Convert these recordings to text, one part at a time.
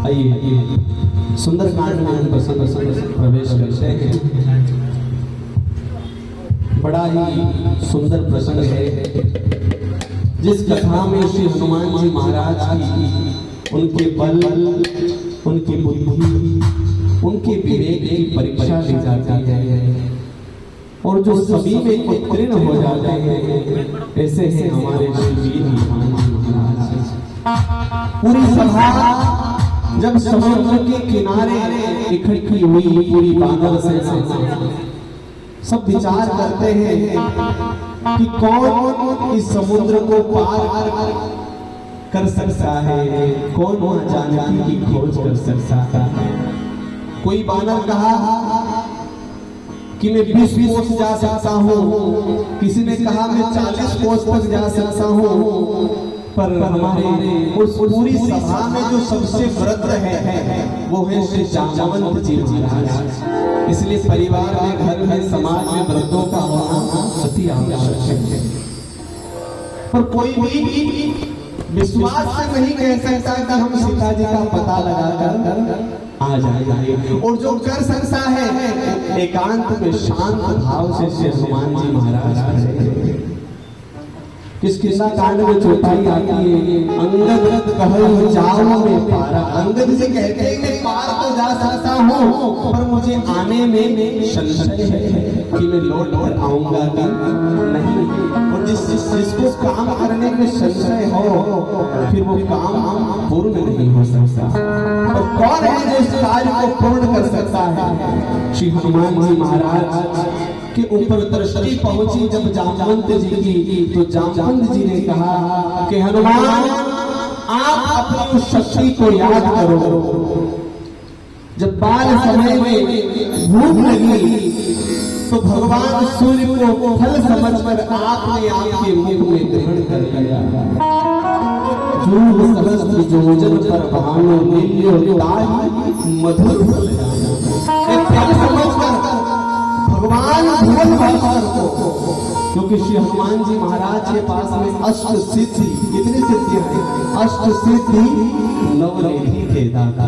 आइए सुंदरकांड में हम प्रवेश करते हैं। बड़ा ही सुंदर प्रसंग है जिस कथा में श्री हनुमान जी महाराज की उनके बल, उनकी बुद्धि, उनके विवेक की परीक्षा ली जाती है और जो सभी में उत्तीर्ण हो जाते हैं, ऐसे हैं हमारे श्री हनुमान जी महाराज। पूरी सभा जब समुद्र के किनारे इकट्ठी हुई, पूरी बादल से सब विचार करते हैं कि कौन इस समुद्र को पार कर सकता है, कौन वहां जानकी की खोज कर सकता है। कोई बानर कहा कि मैं 20 कोस जा सकता हूँ, किसी ने कहा मैं 40 कोस तक जा सकता हूँ, पर हमारे उस पूरी सभा में जो सबसे वृद्ध है वो है श्री जामवंत जी महाराज। इसलिए परिवार में, घर में, समाज में वृद्धों का होना अति आवश्यक है। पर कोई भी विश्वास से नहीं कह सकता कि हम सीता जी का पता लगाकर आ जाएंगे, और जो कर सकता है एकांत में शांत भाव से श्री हनुमान जी महाराज। किस किस्सा कांड में चौपाई आती है, अंगद कहूं जाओ में पारा। अंगद जी कहते हैं मैं पार तो जा सकता हूँ, पर मुझे आने में संशय है कि मैं लौट कर आऊंगा कि नहीं। और जिसको काम करने में संशय हो फिर वो काम पूर्ण नहीं हो सकता। और कौन है जो इस कार्य को पूर्ण कर सकता है? श्री हनुमान जी महाराज के ऊपर दृष्टि पहुंची जब जामवंत जी की, तो जामवंत जी ने कहा कि हनुमान आप अपनी उस शक्ति को याद करो। जब बाल समय में भूख लगी तो भगवान सूर्य को फल समझकर आपने आपके मुख में ग्रहण कर लिया। जो सहस्त्र योजन पर भानु नील्यो ताहि मधुर फल समझकर भगवान भूल भाषा को, क्योंकि श्री हनुमान जी महाराज के पास में अष्ट सिद्धि, कितनी सिद्धियां हैं? अष्ट सिद्धि नवनिधि के दाता,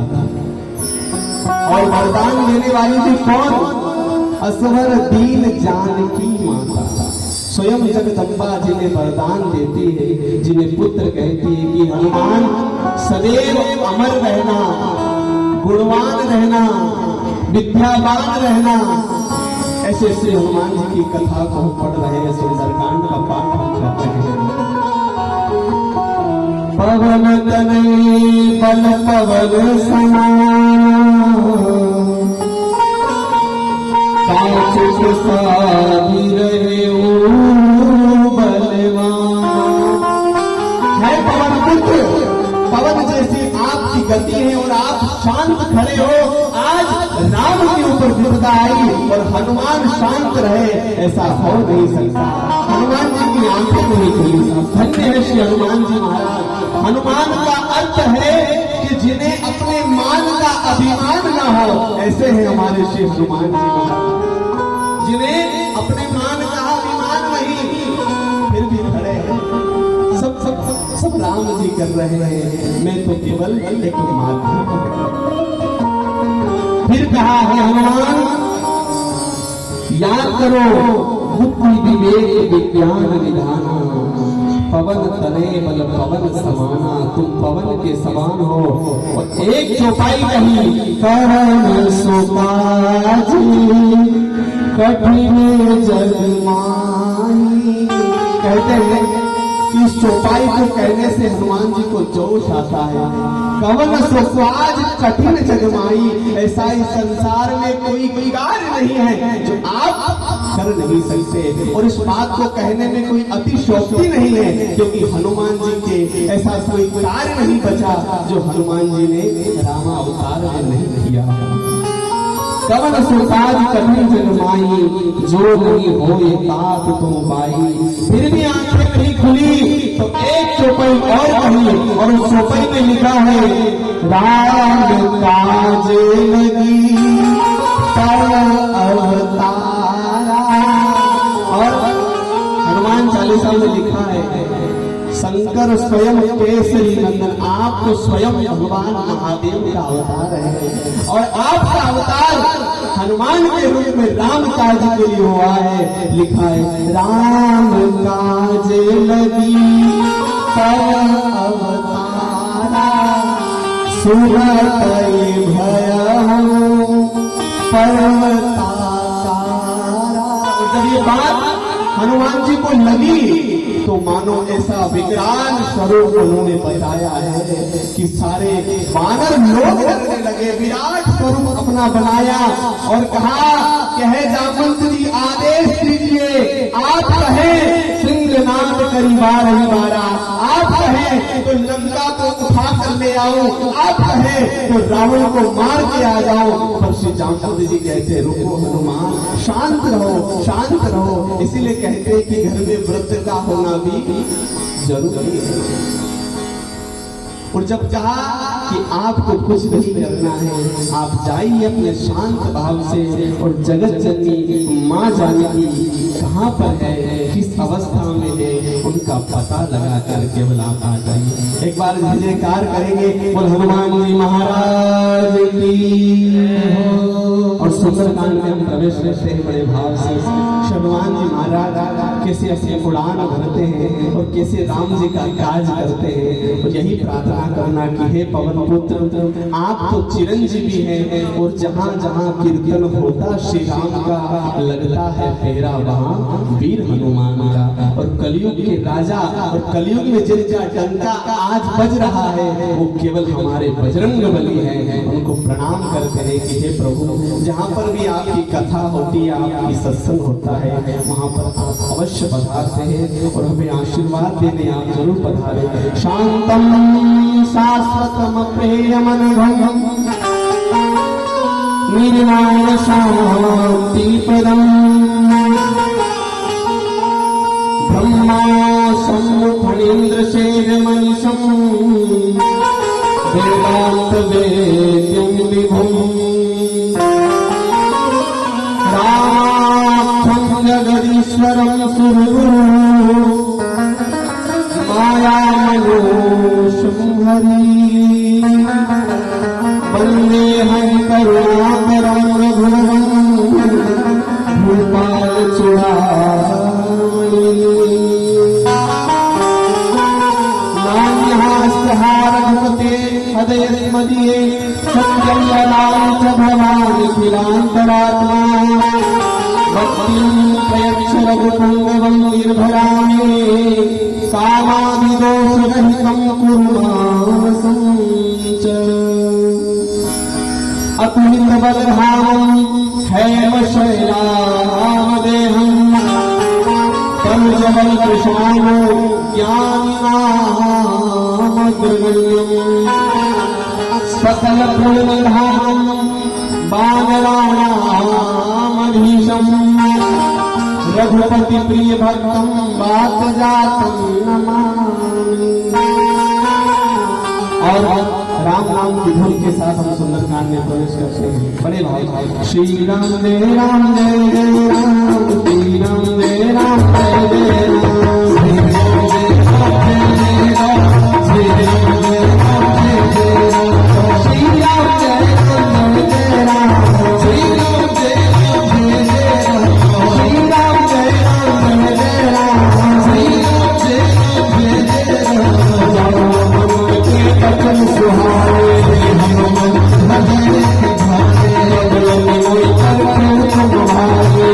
और वरदान देने वाली थी कौन? असवर दीन जानकी माता। स्वयं जगदम्बा जिन्हें वरदान देती है, जिन्हें पुत्र कहती है कि हनुमान सदैव अमर रहना, गुणवान रहना, विद्यावान रहना। ऐसे श्री हनुमान जी की कथा को पढ़ रहे हैं, सुंदरकांड का पाठ हम करते हैं। पवन तनय बल पवन समान, कांच साधी रहे बलवान। है पवन पुत्र, पवन जैसी आपकी गति है और आप शांत खड़े हो। आज राम के ऊपर विपदा आई और हनुमान शांत रहे, ऐसा हो नहीं सकता। हनुमान जी की आंखें नहीं खुली। धन्य है श्री हनुमान जी महाराज। हनुमान का अर्थ है कि जिन्हें अपने मान का अभिमान न हो, ऐसे हैं हमारे श्री हनुमान जी महाराज। जिन्हें अपने मान का अभिमान नहीं, फिर भी खड़े हैं। सब सब सब सब राम जी कर रहे हैं, मैं तो केवल एक माध्यम। फिर कहा है हनुमान याद करो बुद्धि विवेक विज्ञान निधान, पवन तनय बल पवन समाना। तुम पवन के समान हो। और एक चौपाई कही, करण सुकाजी कठिन जग माही। कहते हैं कि इस चौपाई को कहने से हनुमान जी को जोश आता है। कवन सुकाज कठिन जगमाई। ऐसा ही संसार में कोई कार्य नहीं है जो आप कर नहीं सकते, और इस बात को कहने में कोई अतिशयोक्ति नहीं है, क्योंकि हनुमान जी के ऐसा कोई कार्य नहीं बचा जो हनुमान जी ने रामा अवतार में नहीं किया। कवन सुकाज कठिन जगमाई, जो नहीं हो ये तात तुम पाई। फिर भी आंखें नहीं खुली तो एक चौपाई और कही, और उस चौपाई में लिखा है राम काज लगी अवतारा। और हनुमान चालीसा में लिखा है शंकर शंकर स्वयं केसरी नंदन, आप तो स्वयं भगवान महादेव का अवतार है और आपका अवतार हनुमान के रूप में राम काज के लिए हुआ है। लिखा है राम काज लगी पर अवतारा, सुनत भयहु पर्वताकारा। जब ये बात हनुमान जी को लगी तो मानो ऐसा विकराल स्वरूप उन्होंने बताया है कि सारे वानर लोग डरने लगे। विराट स्वरूप अपना बनाया और कहा कि हे जामवंत जी आदेश दीजिए, आप कहें सिंहनाद करी बार ही बारा, आप कहें तो लंका को उठा कर ले आओ, आप कहें तो रावण को मार के आ जाओ। पर श्री जामवंत जी कहते रुको हनुमान, शांत रहो शांत रहो। इसीलिए कहते हैं कि घर में व्रत का होना भी जरूरी है। और जब कहा कि आपको कुछ नहीं करना है, आप जाइए अपने शांत भाव से और जगत जननी माँ जानकी कहाँ पर है, किस अवस्था में है, उनका पता लगा कर केवल आप आ जाइए। एक बार जयकार करेंगे बोल हनुमान जी महाराज की। और सुंदरकांड में हम प्रवेश करते हैं बड़े भाव से। हनुमान जी महाराज कैसे ऐसे उड़ान भरते हैं और कैसे राम जी का काज करते हैं। और यही प्रार्थना करना कि हे पवन पुत्र, आप तो चिरंजीवी हैं और जहाँ जहाँ कीर्तन होता श्री राम का लगता है फेरा, वहाँ वीर हनुमान का। और कलयुग के राजा और कलयुग में जिनका डंका आज बज रहा है वो केवल हमारे बजरंग बली हैं। उनको प्रणाम करते हैं कि हे प्रभु, जहाँ पर भी आपकी कथा होती है, आपकी सत्संग होता है, वहाँ पर आप अवश्य पधारते हैं और हमें आशीर्वाद देने आप जरूर पधारें। शांतम शाश्वतम प्रेयमनुभवम निर्वाण शांति पदम, ब्रह्मा सम्मुखीन्द्र शेर मनीषम, वेदांत वेद्यम विभुम, रामाख्यं जगदीश्वरं सुरगुरु, मायामयोषं हरि, वन्देऽहं करुणाकरं रघुवरं, भूपाल चूड़ामणि। रघुपते हृदय मदीये, सत्यं वदामि च भवानि खिलान्तरात्मा, भक्तिं प्रयच्छ रघुपुङ्गवं निर्भरामि, कामादिदोषरहितं कुरु मां सञ्च। अतुलितबलधामं हैमशैलामदेहं, तनुजबलकृशानो ज्ञानिनामग्रगण्यं, सकलपुण्यधामं वानराणामधीशं, रघुपति प्रिय भक्तं वातजातं नमामि। और राम नाम की धुन के साथ हम सुंदरकांड में प्रवेश करते हैं बड़े भाव। श्री राम जय राम जय जय राम, श्री राम जय राम जय जय राम, श्री राम जय राम जय जय राम, श्री राम जय राम जय जय राम, श्री राम जय राम जय जय राम, श्री राम जय राम जय जय राम, श्री राम जय राम जय जय राम, श्री राम जय राम जय जय राम। बचन सुहाए हनुमत भजन भावे, कोई करके तुम्हारे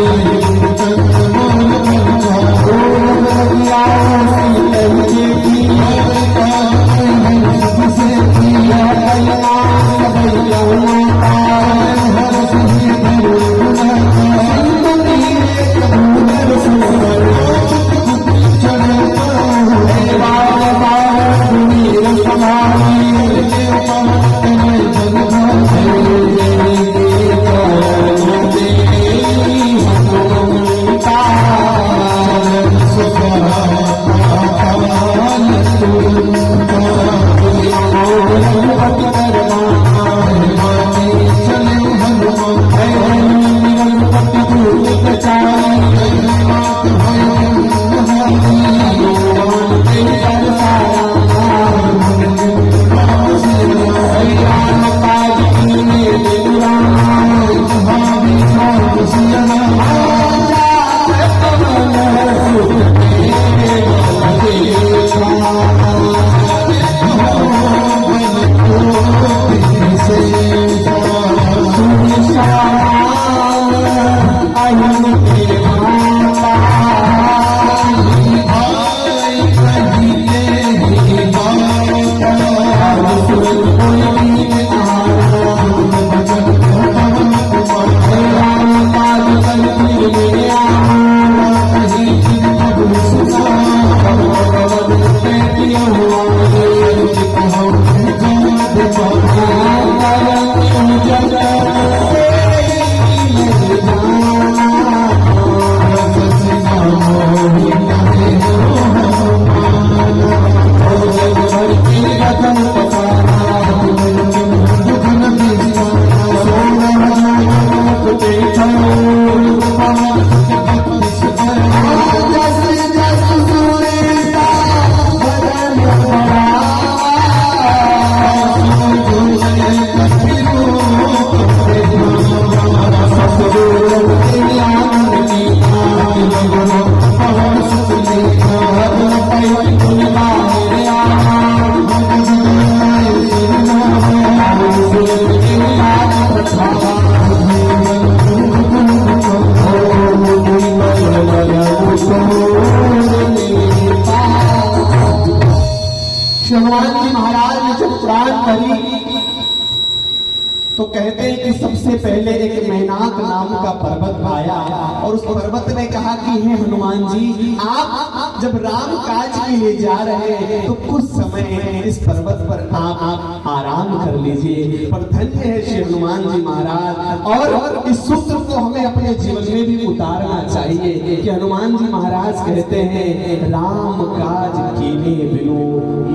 हनुमान जी महाराज ने जब प्राण भरी तो कहते हैं कि सबसे पहले एक मैनाक नाम का पर्वत आया और उस पर्वत ने कहा कि हे हनुमान जी, आप जब राम काज के लिए जा रहे हैं तो कुछ समय इस पर्वत पर आप आराम कर लीजिए। पर धन्य है श्री हनुमान जी महाराज, और इस सूत्र को हमें अपने जीवन में भी उतारना चाहिए कि हनुमान जी महाराज कहते हैं राम काज कीने बिनु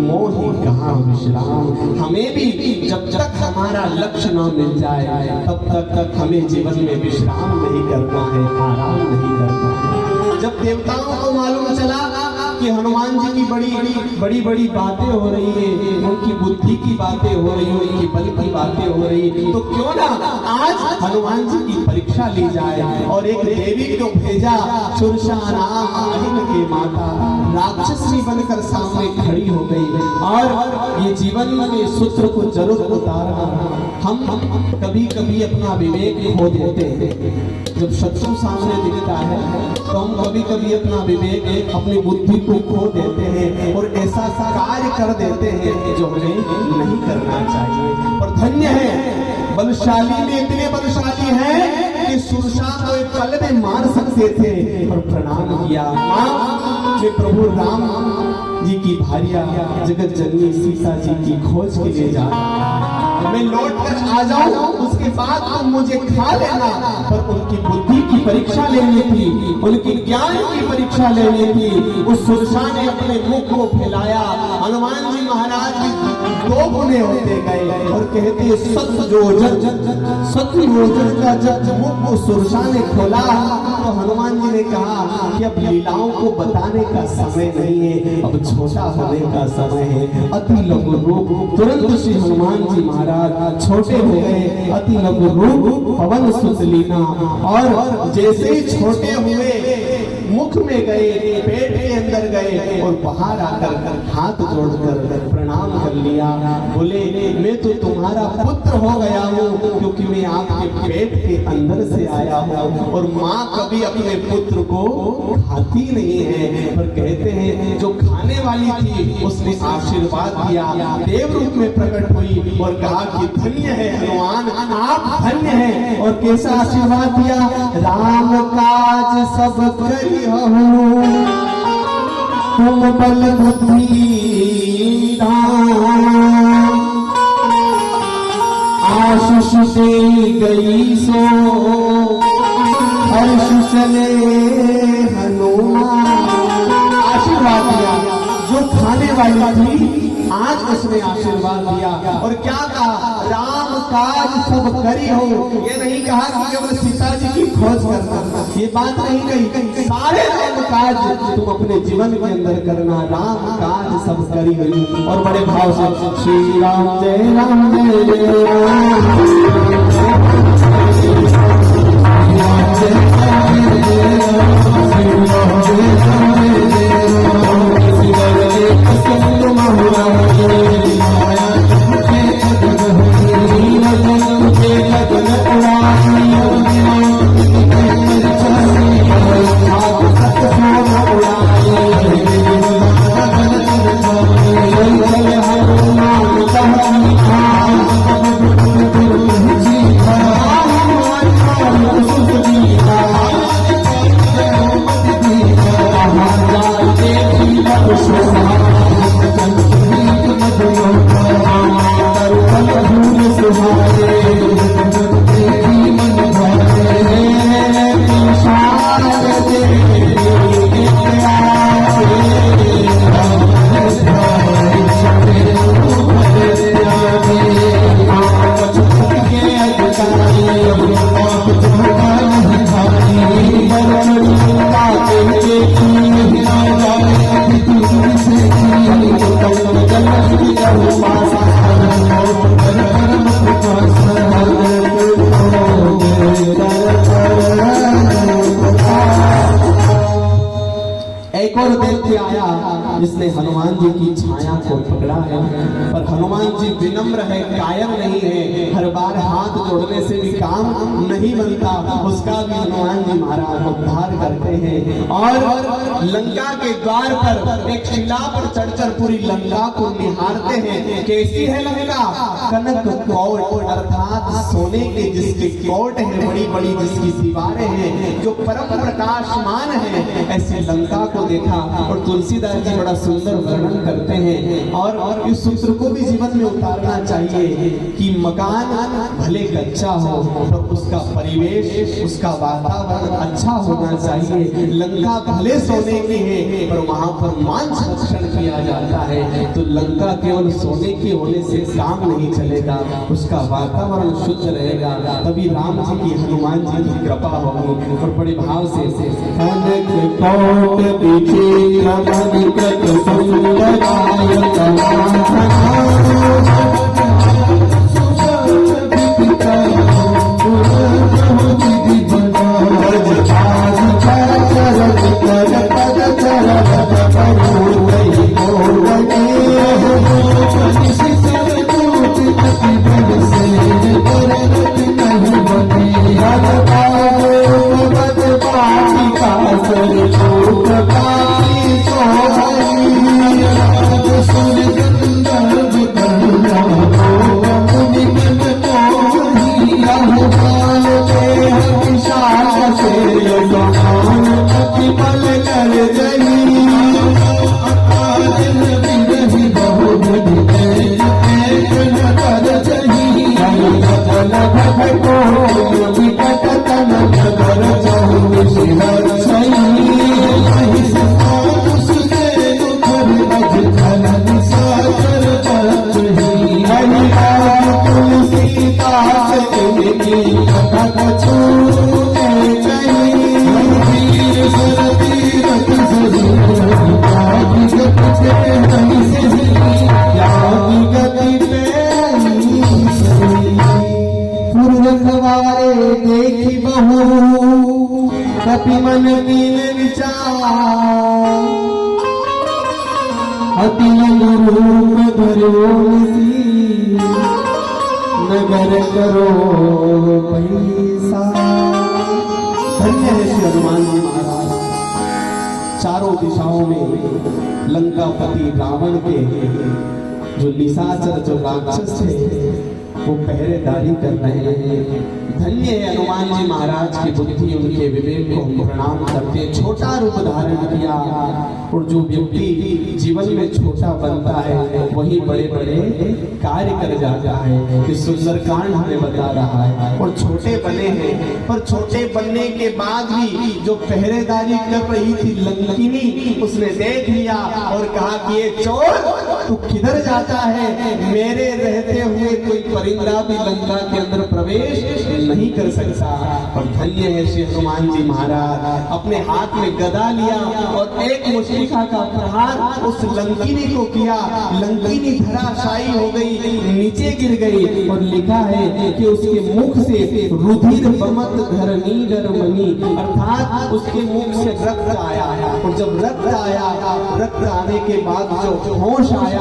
मोहि कहाँ विश्राम। हमें भी जब तक हमारा लक्ष्य न मिल जाए तब तक हमें जीवन में विश्राम नहीं करना है, आराम नहीं करना है। जब देवताओं को मालूम चला कि हनुमान जी की बड़ी बड़ी बातें हो रही है, उनकी बुद्धि की बातें हो रही है, उनकी बल की बातें हो रही, तो क्यों ना आज हनुमान जी की परीक्षा ली जाए। और एक देवी को भेजा, सुरसा नाम अहिन के माता, राक्षसी बनकर सामने खड़ी हो गई। और ये जीवन में सूत्र को जरूर उतारना। हम कभी कभी अपना विवेक खो देते हैं। जब शत्रु सामने दिखता है तो हम कभी कभी अपना विवेक, अपनी बुद्धि को खो देते हैं और ऐसा कार्य कर देते हैं जो हमें नहीं करना चाहिए। और धन्य है, बलशाली में इतने बलशाली हैं कि सुरसा को एक पल में मार सकते थे, पर प्रणाम किया। मैं प्रभु राम जी की भार्या जगत जननी सीता जी की खोज के लिए जा रहा हूं, मैं लौट कर आ जाऊं, उसके बाद तुम मुझे खा लेना। पर उनकी बुद्धि की परीक्षा लेनी थी, उनकी ज्ञान की परीक्षा लेनी थी। उस सुरसा ने अपने मुख को फैलाया, हनुमान जी महाराज दो गुने होते गए और कहते सत्योजन का जब मुख को सुरसा ने खोला तो हनुमान जी ने कहा कि अब लीलाओं को बताने का समय नहीं है, अब छोटा होने का समय है। अति लघु रूप, तुरंत श्री हनुमान जी महाराज छोटे हो गए। अति लघु रूप पवन सुत लीना, और जैसे ही छोटे हुए मुख में गए, पेट के अंदर गए और बाहर आकर हाथ जोड़कर प्रणाम कर लिया। बोले मैं तो तुम्हारा पुत्र हो गया हूँ क्योंकि मैं आपके पेट के अंदर से आया हूँ। और माँ कभी अपने पुत्र को खाती नहीं है, पर कहते हैं जो खाने वाली थी उसने आशीर्वाद दिया, देव रूप में प्रकट हुई और कहा कि धन्य है हनुमान, आप धन्य हैं। और कैसा आशीर्वाद दिया, राम काज सब करी तुम बल बुद्धि आशीष दे गई सो हर्ष चले हनुमान। आशीर्वाद दिया, जो खाने वाली थी आज उसने आशीर्वाद दिया। और क्या कहा, राम काज सब करी हो। ये नहीं कहा कि केवल सीता जी की खोज करना, ये बात नहीं कही, सारे राम काज तुम अपने जीवन के अंदर करना, राम काज सब करी हुई। और बड़े भाव से श्री राम जय राम जय जय राम दरबार हाथ जोड़ने से भी काम नहीं बनता, उसका भी हनुमान जी महाराज उद्धार करते हैं। और लंका के द्वार पर एक शिला पर चढ़कर पूरी लंका को निहारते हैं। कैसी है लंका? कनक कोट, अर्थात सोने के जिसके कोट है, बड़ी बड़ी जिसकी दीवारें हैं, जो परम प्रकाशमान है, ऐसी लंका को देखा। और तुलसीदास जी बड़ा सुंदर वर्णन करते हैं। और इस सूत्र को भी जीवन में उतारना चाहिए कि मकान भले कच्चा हो तो उसका परिवेश, उसका वातावरण अच्छा होना चाहिए। लंका भले सोने की है पर वहां पर मांस भक्षण किया जाता है, तो लंका केवल सोने के होने से काम नहीं चलेगा, उसका वातावरण शुद्ध रहेगा, तभी राम जी की, हनुमान जी की कृपा होगी। और बड़े भाव से देखी बहु कपि मन मीन विचार, अति रूप धरो नगर करो पैसा। धन्य है श्री हनुमान जी महाराज। चारों दिशाओं में लंकापति रावण के जो निशाचर, जो राक्षस थे, वो पहरेदारी कर रहे हैं। धन्य है हनुमान जी महाराज की बुद्धि, उनके विवेक को हम प्रणाम करते हैं। छोटा रूप धारण किया, और जो व्यक्ति जीवन में छोटा बनता है वही बड़े बड़े कार्य कर जाता है। कि सुंदर कांड हमें बता रहा है। और छोटे बने हैं, पर छोटे बनने के बाद भी जो पहरेदारी कर रही थी लंकिनी, उसने देख लिया और कहा कि ये चोर तू किधर जाता है? मेरे रहते हुए कोई परिंदा भी लंका के अंदर प्रवेश नहीं कर सकता। और धन्य है श्री हनुमान जी महाराज, अपने हाथ में गदा लिया और एक मुश्किका का प्रहार उस लंकिनी को किया। लंकिनी धराशायी हो गई, नीचे गिर गई। और लिखा है कि उसके मुख से रुधिर बमत धरनी डरमनी, अर्थात उसके मुख से रक्त आया। और जब रक्त आया, रक्त आने के बाद जो होश आया,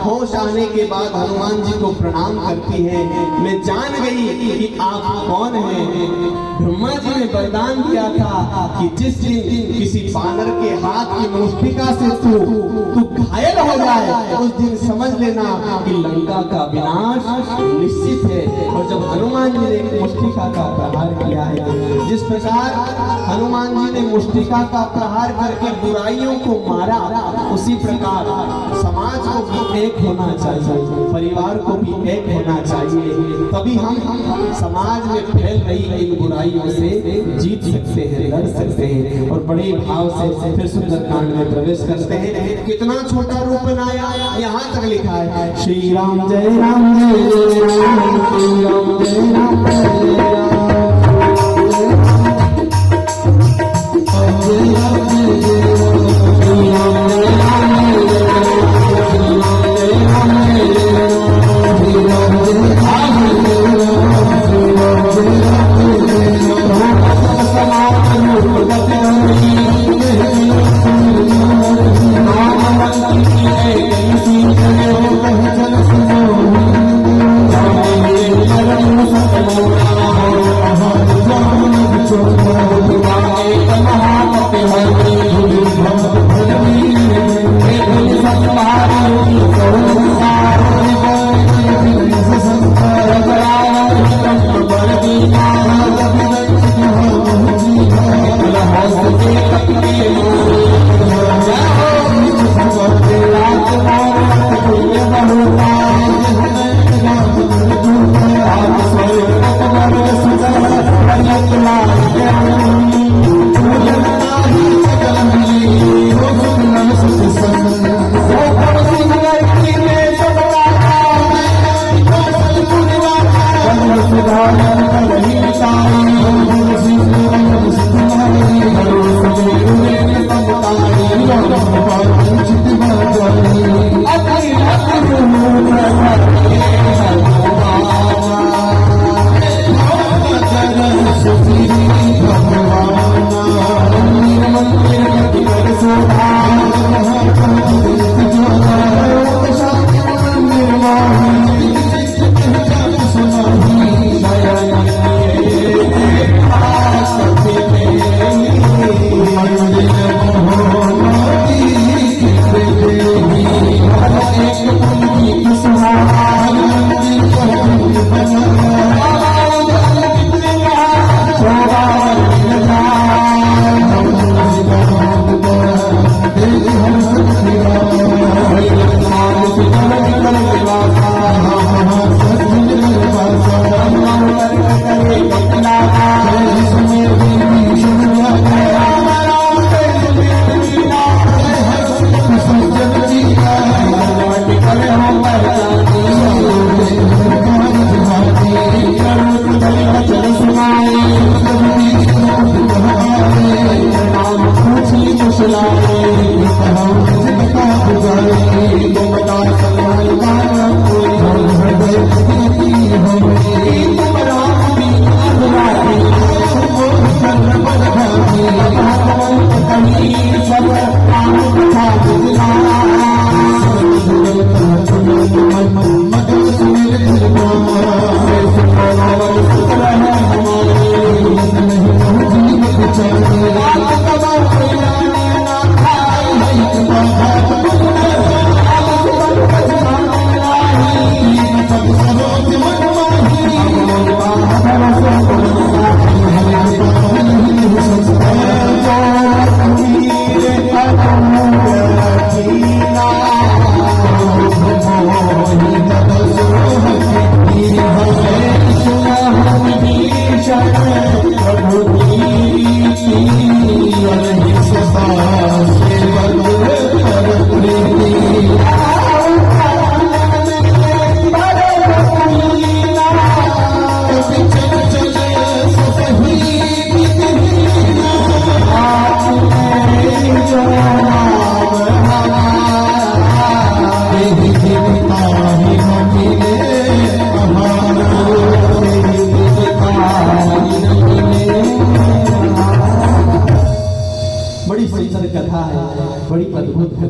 होश आने के बाद हनुमान जी को प्रणाम करती है। मैं जान गई कि आप कौन हैं। ब्रह्मा जी ने वरदान दिया था कि जिस दिन किसी बानर के हाथ की मुष्टिका से तू घायल हो जाए, उस दिन समझ लेना कि लंका का विनाश निश्चित है। और जब हनुमान जी ने मुष्टिका का प्रहार किया है, जिस प्रकार हनुमान जी ने मुष्टिका का प्रहार करके बुराइयों को मारा, उसी प्रकार समाज को भी एक होना चाहिए, परिवार को भी एक होना चाहिए, तभी हम समाज में फैल रही इन बुराइयों से जीत सकते हैं, लड़ सकते हैं। और बड़े भाव से फिर सुंदरकांड में प्रवेश करते हैं। कितना छोटा रूप बनाया, यहाँ तक लिखा है श्री राम जय राम जय राम, श्री राम जय राम जय राम। बड़ी सुंदर कथा है, बड़ी अद्भुत है।